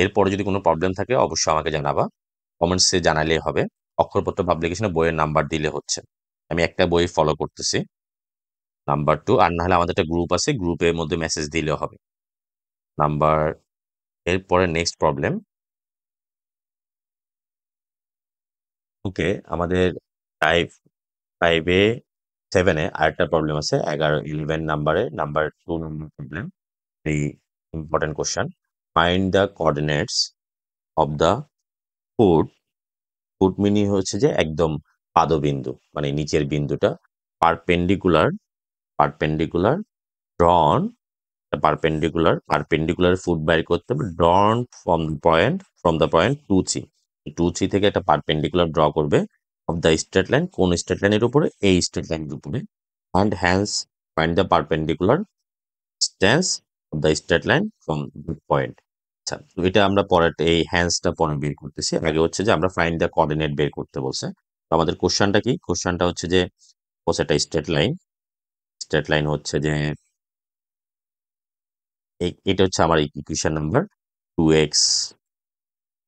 এরপরে যদি কোনো প্রবলেম থাকে অবশ্যই আমাকে জানাবা, কমেন্টসে জানালেই হবে। অক্ষরপত্র পাবলিকেশনে বইয়ের নাম্বার দিলে হচ্ছে। আমি একটা বই ফলো করতেছি, নাম্বার 2, আর না হলে আমাদের একটা গ্রুপ আছে, গ্রুপের মধ্যে মেসেজ দিলেও হবে। নাম্বার এরপরে নেক্সট প্রবলেম। ওকে, আমাদের টাইপ 7-এ আরেকটা প্রবলেম আছে, 11 নাম্বারে, নাম্বার 2 নম্বর প্রবলেম। এই important question, find the coordinates of the foot. Foot mini হচ্ছে যে একদম পাদবিন্দু, মানে নিচের বিন্দুটা, পারপেন্ডিকুলার ড্রন পারপেন্ডিকুলার ফুট বাইর করতে হবে, ড্রন ফ্রম দ্য পয়েন্ট 2 3 থেকে একটা পারপেন্ডিকুলার ড্র করবে অফ দ্য স্ট্রেট লাইন, কোন স্ট্রেট লাইনের উপরে? এই স্ট্রেট লাইনের উপরে। And hence find the perpendicular distance of the straight line from the point. আচ্ছা, তো এটা আমরা পরে এই হ্যান্সটা পরে বের করতেছি। আগে হচ্ছে যে আমরা ফাইন্ড দ্য কোঅর্ডিনেট বের করতে বলছে। তো আমাদের কোশ্চেনটা কি? কোশ্চেনটা হচ্ছে যে একটা স্ট্রেট লাইন হচ্ছে যে এটা হচ্ছে আমার equation number 2x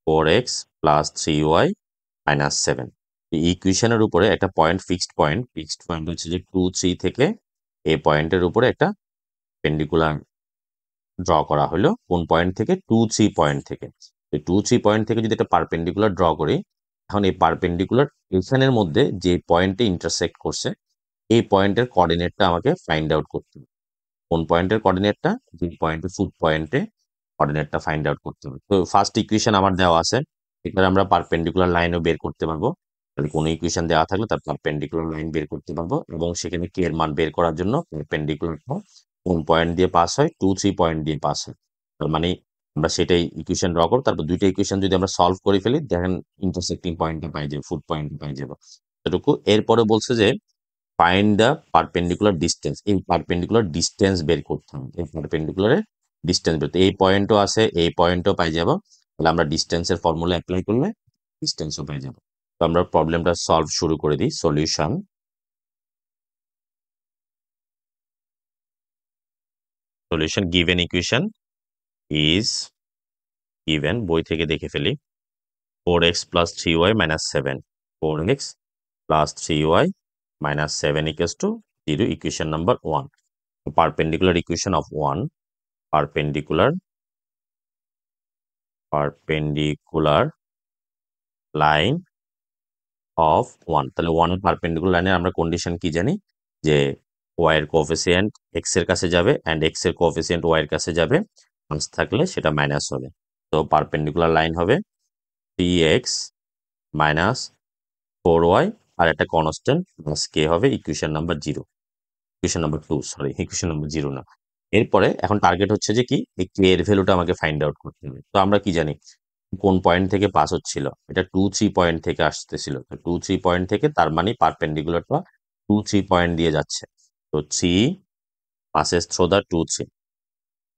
4x plus 3y minus 7। এই ইকুয়েশনের উপরে একটা পয়েন্ট ফিক্সড পয়েন্ট হচ্ছে যে 2 3 থেকে এই পয়েন্টের উপরে একটা পেন্ডিকুলার ড্র করা হলো। কোন পয়েন্ট থেকে? 2 3 পয়েন্ট থেকে। এই 2 3 পয়েন্ট থেকে যদি একটা পারপেন্ডিকুলার ড্র করি, এখন এই পারপেন্ডিকুলার এখানের মধ্যে যে পয়েন্টে ইন্টারসেক্ট করছে এই পয়েন্টের কোঅর্ডিনেটটা আমাকে ফাইন্ড আউট করতে হবে। কোন পয়েন্টের কোঅর্ডিনেটটা? যে পয়েন্টে ফুট পয়েন্টে কোঅর্ডিনেটটা ফাইন্ড আউট করতে হবে। তো ফার্স্ট ইকুয়েশন আমার দেওয়া আছে, এখানে আমরা পারপেন্ডিকুলার লাইনও বের করতে পারবো। তাহলে কোনো ইকুয়েশন দেওয়া থাকলে তার পারপেন্ডিকুলার লাইন বের করতে পারবো, এবং সেখানে কে এর মান বের করার জন্য পারপেন্ডিকুলারটা কোন পয়েন্ট দিয়ে পাস হয়? 2 3 পয়েন্ট দিয়ে পাস হয়। তার মানে আমরা সেটাই ইকুয়েশন ড্র করবো। তারপর দুইটা ইকুয়েশন যদি আমরা সলভ করে ফেলি, দেখেন ইন্টারসেক্টিং পয়েন্টটা পাই যাবে, ফুট পয়েন্টটা পাই যাবো এটুকু। এরপরে বলছে যে ফাইন্ড দ্য পারপেন্ডিকুলার ডিস্টেন্স, এই পারপেন্ডিকুলার ডিস্টেন্স বের করতে হবে। এই পারপেন্ডিকুলারের ডিস্টেন্স বের, এই পয়েন্টও আছে, এই পয়েন্টও পাই যাব, তাহলে আমরা ডিস্টেন্সের ফর্মুলা অ্যাপ্লাই করলে ডিস্টেন্সও পাই যাব। তো আমরা প্রবলেমটা সলভ শুরু করে দিই। Solution given equation is given, বই থেকে দেখে ফেলি, 4x plus 3y minus 7, 4x plus 3y minus 7 equals to 0, equation number 1. Perpendicular equation of 1, perpendicular line of 1, তাহলে 1 এর পারপেন্ডিকুলার লাইনের আমরা কন্ডিশন কি জানি? যে y এর কোএফিসিয়েন্ট x এর কাছে যাবে এন্ড x এর কোএফিসিয়েন্ট y এর কাছে যাবে, প্লাস থাকলে সেটা মাইনাস হবে। তো পারপেন্ডিকুলার লাইন হবে 3x মাইনাস 4y, আর একটা কনস্ট্যান্ট প্লাস k হবে, equation number 0, equation number 2, sorry equation number 0 না। এরপরে এখন টার্গেট হচ্ছে যে কি, এই কে এর ভ্যালুটা আমাকে ফাইন্ড আউট করতে হবে। তো আমরা কি জানি কোন পয়েন্ট থেকে পাস হচ্ছিল? এটা 2 3 পয়েন্ট থেকে আসতেছিল। তো 2 3 পয়েন্ট থেকে, তার মানে পারপেন্ডিকুলারটা 2 3 পয়েন্ট দিয়ে যাচ্ছে। তো 3 passes through the 2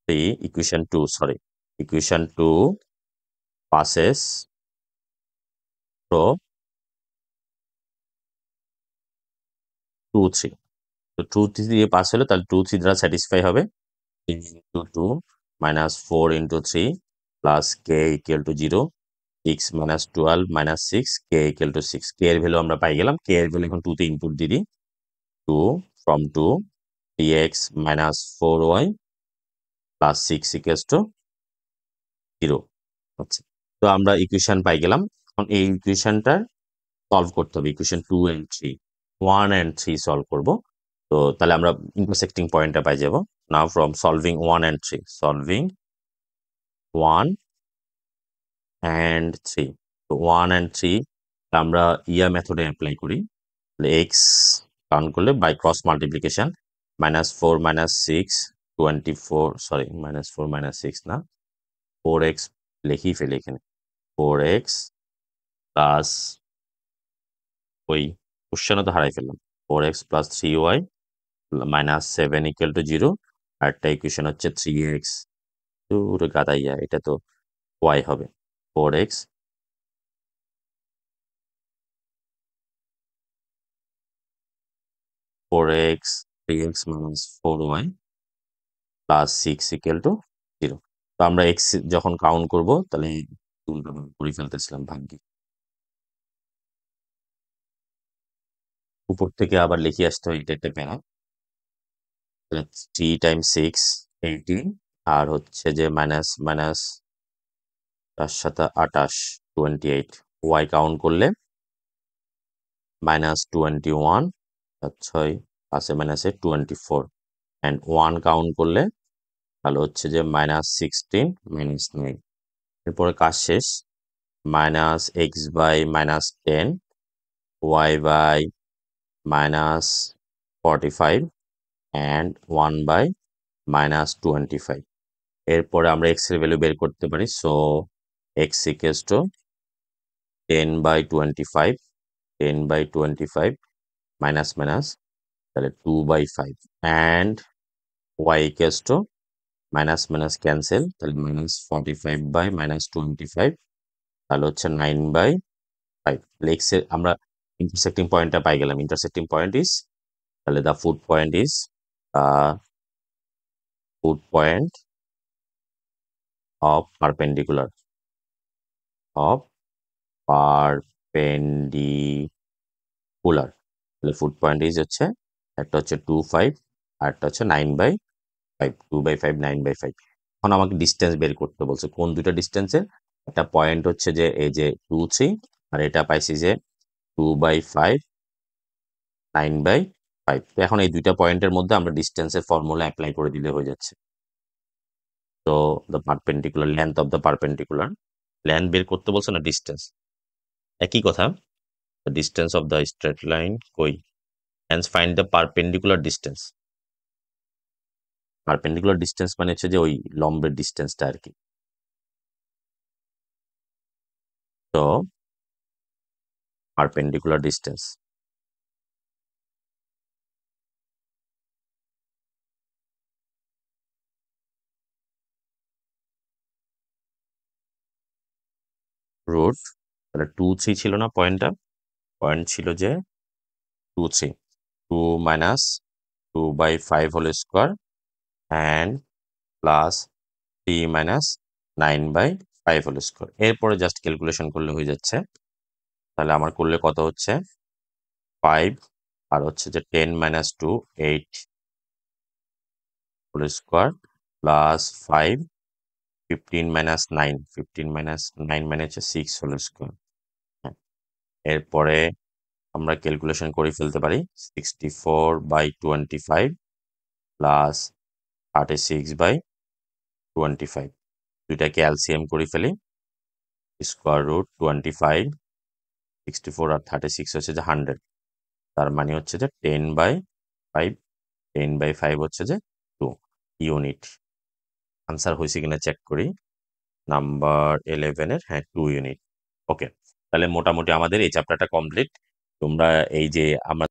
3, equation 2, sorry equation 2 passes through 2 3 তো 2 3 দিয়ে পাস হলো তাহলে 2 3 দ্বারা স্যাটিসফাই হবে 3 into 2 minus 4 into 3 plus k equal to 0 6 minus 12 minus 6 k equal to 6 k এর ভ্যালু আমরা পাই গেলাম k এর ভ্যালু এখন 2 তে ইনপুট দিয়ে দিই 2 from 2 3x minus 4y plus 6 equals to 0 আচ্ছা তো আমরা ইকুয়েশন পাই গেলাম এখন এই ইকুয়েশনটার সলভ করতে হবে ইকুয়েশন 2 and 3 1 and 3 সলভ করব তো তাহলে আমরা ইন্টারসেক্টিং পয়েন্টটা পাই যাব নাও from solving 1 and 3 solving 1 and 3 তো 1 and 3 আমরা ইয়া মেথডে অ্যাপ্লাই করি তাহলে x কাউন্ট করলে বাই ক্রস মাল্টিপ্লিকেশন -4 -6 24 সরি -4 -6 না 4x লিখি ফেলি এখানে 4x প্লাস ওই কোশ্চেনও তো হারাই ফেললাম 4x plus 3y -7 equal to 0 আর একটা ইকুয়েশন হচ্ছে 3x দূর গাদাইয়া এটা তো y হবে 4x 3x minus 4y plus 6 equal to 0 তো আমরা x যখন কাউন্ট করব তাহলে টুলটা করে ফেলতেছিলাম ভাগ্যে উপর থেকে আবার লিখে আসতে হয় এটা একটা প্যারা 3 টাইমস 6 18 আর হচ্ছে যে মাইনাস মাইনাস তার সাথে 28 28 y কাউন্ট করলে -21 আর 6 আছে মাইনাসে 24 অ্যান্ড 1 কাউন্ট করলে তাহলে হচ্ছে যে -16 -9 এরপরে কাজ শেষ -x বাই -10 y বাই -45 অ্যান্ড 1 বাই -25 এরপরে আমরা x এর ভ্যালু বের করতে পারি সো x ইকুয়ালস টু 10 বাই 25 10 বাই 25 মাইনাস মাইনাস তাহলে 2 বাই 5 and y equals to minus minus cancel তাহলে -45 বাই -25 তাহলে হচ্ছে 9 বাই 5 x এর আমরা ইন্টারসেক্টিং পয়েন্টটা পাই গেলাম ইন্টারসেক্টিং পয়েন্ট ইজ তাহলে the food point is food point of perpendicular of perpendicular তাহলে ফুড পয়েন্ট ইজ হচ্ছে একটা হচ্ছে 2 5 আর একটা হচ্ছে 9 বাই 5 2 বাই 5 9 বাই 5 এখন আমাকে ডিস্টেন্স বের করতে বলছে কোন দুইটা ডিস্টেন্সের একটা পয়েন্ট হচ্ছে যে এই যে 2 3 আর এটা পাইছি যে 2 বাই 5 9 বাই 5 তো এখন এই দুইটা পয়েন্টের মধ্যে আমরা ডিস্টেন্সের ফর্মুলা অ্যাপ্লাই করে দিলে হয়ে যাচ্ছে তো the perpendicular length of the perpendicular length বের করতে বলছে না ডিস্টেন্স একই কথা the distance of the straight line কই hence find the perpendicular distance perpendicular distance মানে হচ্ছে যে ওই লম্বের ডিস্টেন্সটা আর কি তো পারপেন্ডিকুলার ডিস্টেন্স রুট তাহলে 2 3 ছিল না পয়েন্টটা পয়েন্ট ছিল যে 2 3 2 মাইনাস 2 বাই 5 whole square and plus 3 minus 9 বাই 5 হোল স্কোয়ার এরপরে জাস্ট ক্যালকুলেশন করলে হয়ে যাচ্ছে তাহলে আমার করলে কত হচ্ছে 5 আর হচ্ছে যে 10 minus 2 8 whole square plus 5 15 minus 9 15 minus 9 মানে হচ্ছে 6 হোল স্কোয়ার এরপরে আমরা ক্যালকুলেশন করে ফেলতে পারি 64 বাই 25 প্লাস 36 বাই 25 দুইটাকে এলসিএম করে ফেলি স্কোয়ার রুট 25 64 আর 36 হচ্ছে যে 100 তার মানে হচ্ছে যে 10 বাই 5 10 বাই 5 হচ্ছে যে 2 ইউনিট আনসার হয়েছে কিনা চেক করি নাম্বার 11 এর হ্যাঁ 2 ইউনিট ওকে তাহলে মোটামুটি আমাদের এই চ্যাপ্টারটা কমপ্লিট তোমরা এই যে আমরা